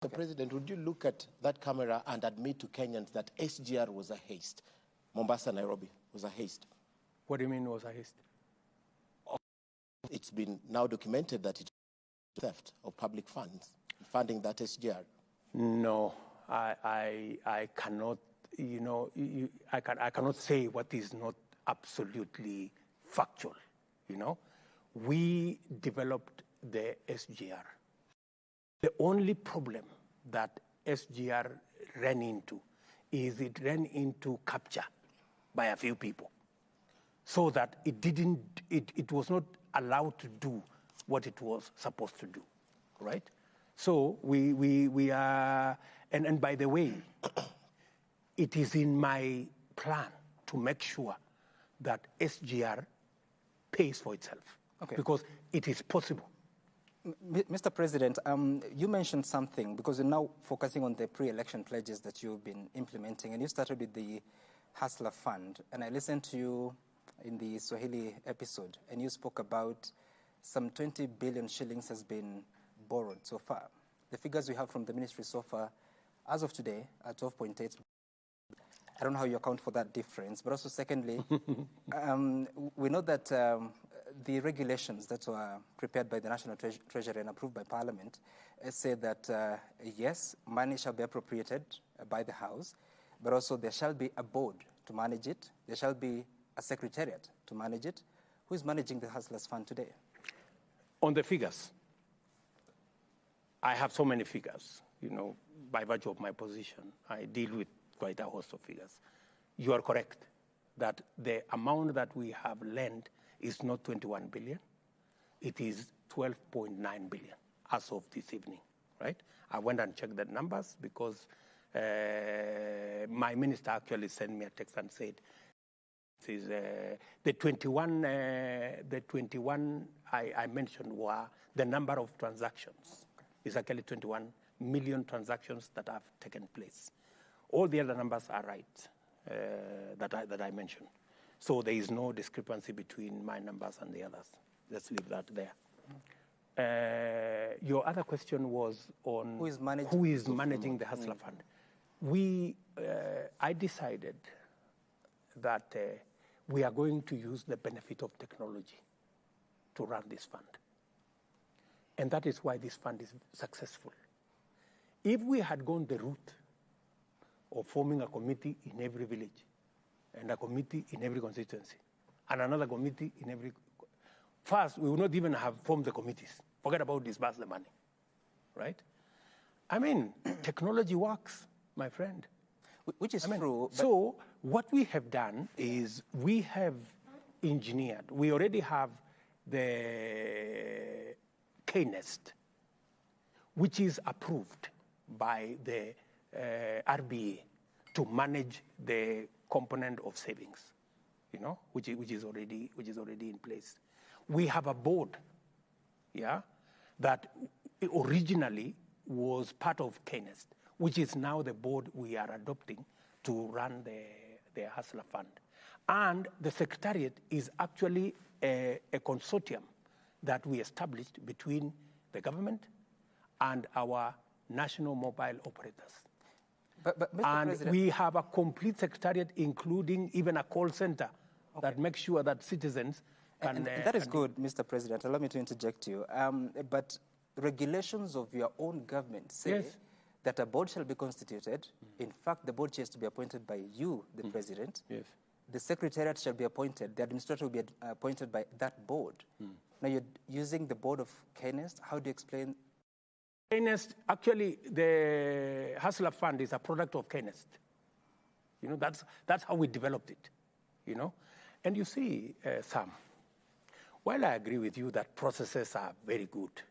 Mr. President, would you look at that camera and admit to Kenyans that SGR was a haste? Mombasa, Nairobi was a haste. What do you mean was a haste? It's been now documented that it's theft of public funds, funding that SGR. No, I cannot, I cannot say what is not absolutely factual, We developed the SGR. The only problem that SGR ran into is it ran into capture by a few people, so that it was not allowed to do what it was supposed to do, right? So we are, and by the way, it is in my plan to make sure that SGR pays for itself, because it is possible. Mr. President, you mentioned something, because you're now focusing on the pre-election pledges that you've been implementing, and you started with the Hustler Fund, and I listened to you in the Swahili episode, and you spoke about some 20 billion shillings has been borrowed so far. The figures we have from the ministry so far, as of today, are 12.8. I don't know how you account for that difference, but also secondly, we know that the regulations that were prepared by the National Treasury and approved by Parliament say that, yes, money shall be appropriated by the House, but also there shall be a board to manage it. There shall be a secretariat to manage it. Who is managing the Hustlers Fund today? On the figures, I have so many figures, by virtue of my position. I deal with quite a host of figures. You are correct that the amount that we have lent is not 21 billion. It is 12.9 billion as of this evening, right? I went and checked the numbers because my minister actually sent me a text and said, this is, the 21 I mentioned were the number of transactions. It's actually 21 million transactions that have taken place. All the other numbers are right that I mentioned. So there is no discrepancy between my numbers and the others. Let's leave that there. Your other question was on who is managing the Hustler Fund. I decided that we are going to use the benefit of technology to run this fund. And that is why this fund is successful. If we had gone the route of forming a committee in every village, and a committee in every constituency, and another committee in every... First, we would not even have formed the committees. Forget about disburse the money, right? I mean, technology works, my friend. Which is true. So what we have done is we have engineered. We already have the K-Nest, which is approved by the RBA to manage the component of savings, which is already in place. We have a board, that originally was part of K-Nest, which is now the board we are adopting to run the Hustler Fund. And the secretariat is actually a consortium that we established between the government and our national mobile operators. But Mr. And President, we have a complete secretariat, including even a call center that makes sure that citizens can... And that is good, Mr. President. Allow me to interject you. But regulations of your own government say that a board shall be constituted. In fact, the board chair is to be appointed by you, the President. Yes. The secretariat shall be appointed. The administrator will be appointed by that board. Now, you're using the board of K-Nest. How do you explain... K-Nest, actually, the Hustler Fund is a product of K-Nest. That's how we developed it, And you see, Sam, while I agree with you that processes are very good,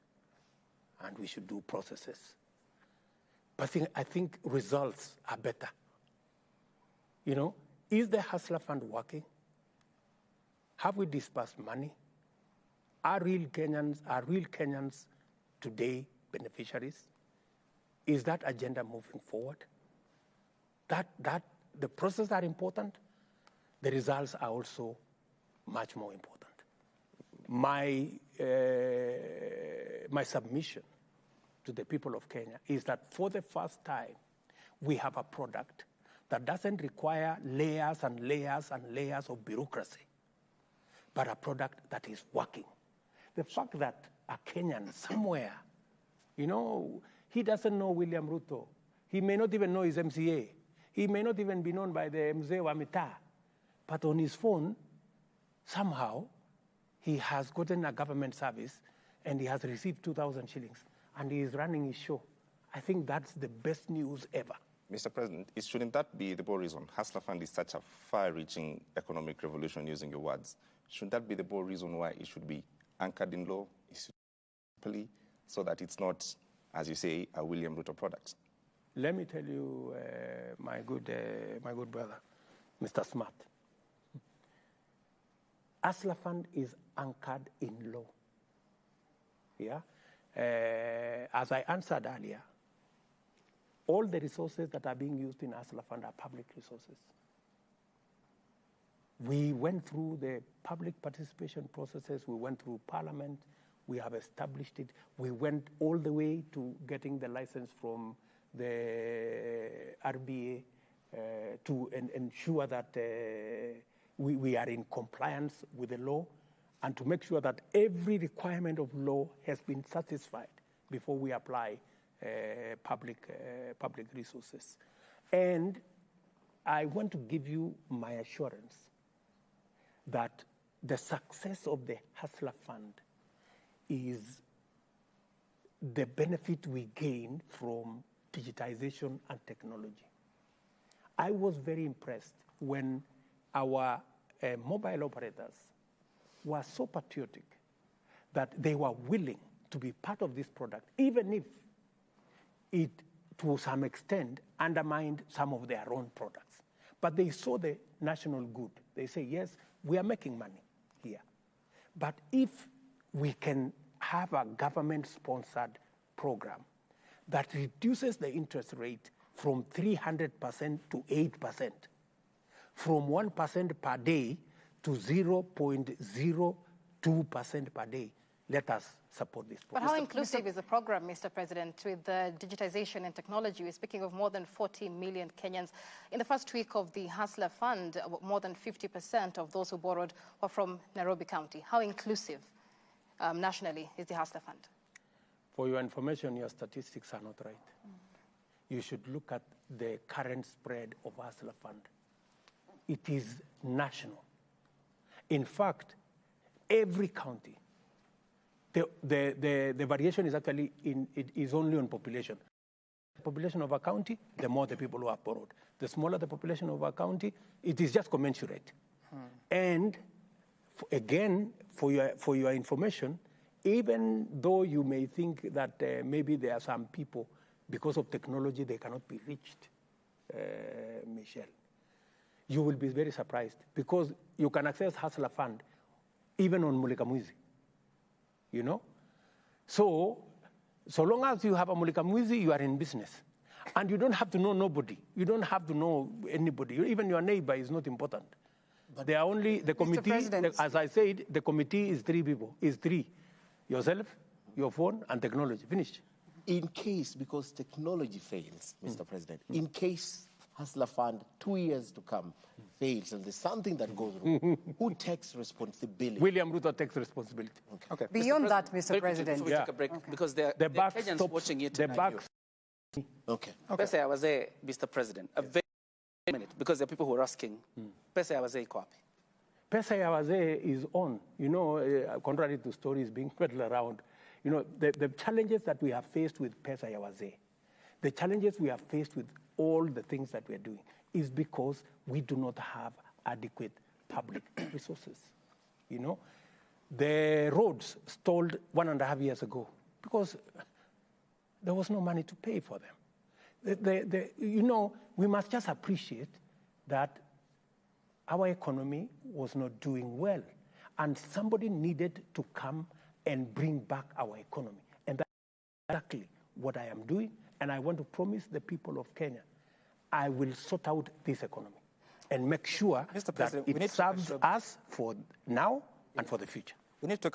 and we should do processes, but I think results are better. Is the Hustler Fund working? Have we disbursed money? Are real Kenyans today beneficiaries? Is that agenda moving forward? That the processes are important. The results are also much more important. My submission to the people of Kenya is that for the first time, we have a product that doesn't require layers and layers and layers of bureaucracy, but a product that is working. The fact that a Kenyan somewhere, you know, he doesn't know William Ruto. He may not even know his MCA. He may not even be known by the Mzee wa Mitaa. But on his phone, somehow, he has gotten a government service and he has received 2,000 shillings and he is running his show. I think that's the best news ever. Mr. President, shouldn't that be the bold reason? Hustler Fund is such a far-reaching economic revolution, using your words. Shouldn't that be the bold reason why it should be anchored in law, so that it's not, as you say, a William Ruto product? Let me tell you, my good brother, Mr. Smart. Hustler Fund is anchored in law. Yeah? As I answered earlier, all the resources that are being used in Hustler Fund are public resources. We went through the public participation processes. We went through Parliament. We have established it. We went all the way to getting the license from the RBA to ensure that we are in compliance with the law and to make sure that every requirement of law has been satisfied before we apply public resources. And I want to give you my assurance that the success of the Hustler Fund is the benefit we gain from digitization and technology. I was very impressed when our mobile operators were so patriotic that they were willing to be part of this product, even if it, to some extent, undermined some of their own products. But they saw the national good. They say, yes, we are making money here. But if we can have a government-sponsored program that reduces the interest rate from 300% to 8%, from 1% per day to 0.02% per day, let us support this program. But how inclusive is the program, Mr. President, with the digitization and technology? We're speaking of more than 40 million Kenyans. In the first week of the Hustler Fund, more than 50% of those who borrowed were from Nairobi County. How inclusive nationally is the Hustler Fund? For your information, your statistics are not right. You should look at the current spread of Hustler Fund. It is national. In fact, every county, the variation is actually it is only on population. The population of a county, the more the people who have borrowed. The smaller the population of a county, it is just commensurate. And again, for your information, even though you may think that maybe there are some people, because of technology, they cannot be reached, Michelle, you will be very surprised because you can access Hustler Fund even on Mulika Mwizi, you know? So long as you have a Mulika Mwizi, you are in business. And you don't have to know nobody. You don't have to know anybody. Even your neighbor is not important. But they are only, the committee, as I said, the committee is 3 people, is 3. Yourself, your phone, and technology. Finished. In case, because technology fails, Mr. President, in case Hustler Fund 2 years to come fails and there's something that goes wrong, who takes responsibility? William Ruto takes responsibility. Okay. Beyond that, Mr. President. Before we take a break, because there are Kenyans watching it. Okay. Pesa ya wazee, Mr. President, a very minute, because there are people who are asking, pesa ya wazee iko wapi? Pesa ya wazee is on. You know, contrary to stories being peddled around, you know, the challenges that we have faced with Pesa ya wazee, the challenges we have faced with all the things that we are doing is because we do not have adequate public resources. You know, the roads stalled 1.5 years ago because there was no money to pay for them. You know, we must just appreciate that our economy was not doing well, and somebody needed to come and bring back our economy. And that's exactly what I am doing, and I want to promise the people of Kenya, I will sort out this economy and make sure that it serves us for now and for the future. We need to